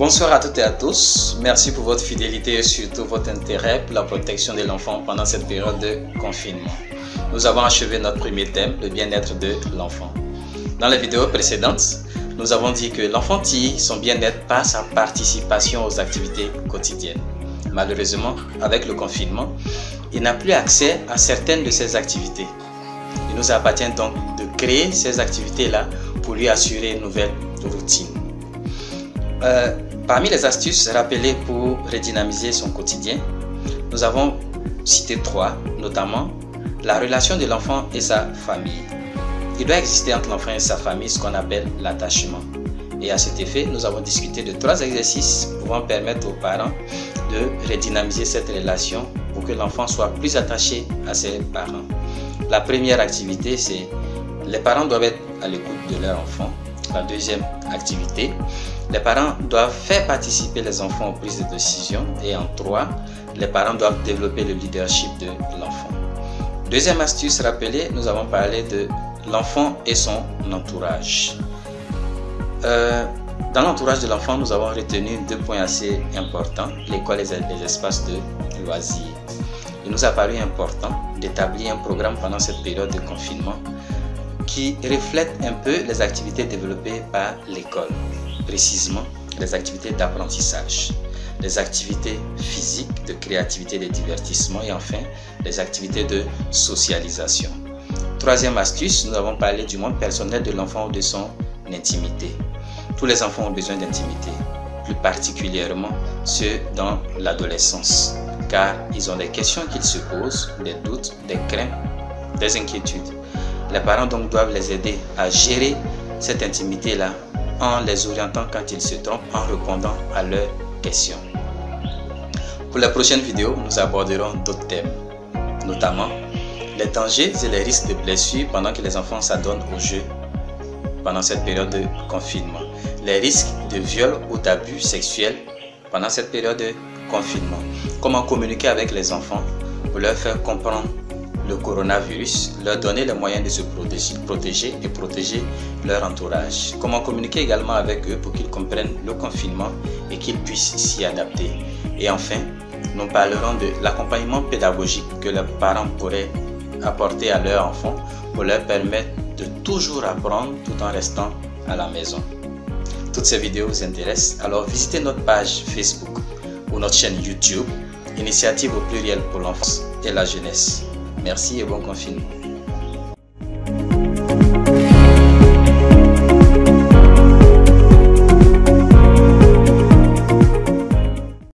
Bonsoir à toutes et à tous. Merci pour votre fidélité et surtout votre intérêt pour la protection de l'enfant pendant cette période de confinement. Nous avons achevé notre premier thème, le bien-être de l'enfant. Dans la vidéo précédente, nous avons dit que l'enfant tire son bien-être par sa participation aux activités quotidiennes. Malheureusement, avec le confinement, il n'a plus accès à certaines de ces activités. Il nous appartient donc de créer ces activités-là pour lui assurer une nouvelle routine. Parmi les astuces rappelées pour redynamiser son quotidien, nous avons cité 3, notamment la relation de l'enfant et sa famille. Il doit exister entre l'enfant et sa famille ce qu'on appelle l'attachement. Et à cet effet, nous avons discuté de 3 exercices pouvant permettre aux parents de redynamiser cette relation pour que l'enfant soit plus attaché à ses parents. La première activité, c'est les parents doivent être à l'écoute de leur enfant. La deuxième activité, les parents doivent faire participer les enfants aux prises de décision. Et en 3, les parents doivent développer le leadership de l'enfant. Deuxième astuce rappelée, nous avons parlé de l'enfant et son entourage. Dans l'entourage de l'enfant, nous avons retenu 2 points assez importants, l'école et les espaces de loisirs. Il nous a paru important d'établir un programme pendant cette période de confinement qui reflète un peu les activités développées par l'école, précisément les activités d'apprentissage, les activités physiques, de créativité, de divertissement et enfin les activités de socialisation. Troisième astuce, nous avons parlé du monde personnel de l'enfant ou de son intimité. Tous les enfants ont besoin d'intimité, plus particulièrement ceux dans l'adolescence, car ils ont des questions qu'ils se posent, des doutes, des craintes, des inquiétudes. Les parents donc doivent les aider à gérer cette intimité-là en les orientant quand ils se trompent, en répondant à leurs questions. Pour la prochaine vidéo, nous aborderons d'autres thèmes, notamment les dangers et les risques de blessures pendant que les enfants s'adonnent au jeu pendant cette période de confinement, les risques de viol ou d'abus sexuels pendant cette période de confinement, comment communiquer avec les enfants pour leur faire comprendre le coronavirus, leur donner les moyens de se protéger et protéger leur entourage. Comment communiquer également avec eux pour qu'ils comprennent le confinement et qu'ils puissent s'y adapter. Et enfin, nous parlerons de l'accompagnement pédagogique que les parents pourraient apporter à leurs enfants pour leur permettre de toujours apprendre tout en restant à la maison. Toutes ces vidéos vous intéressent, alors visitez notre page Facebook ou notre chaîne YouTube, Initiative au pluriel pour l'enfance et la jeunesse. Merci et bon confinement.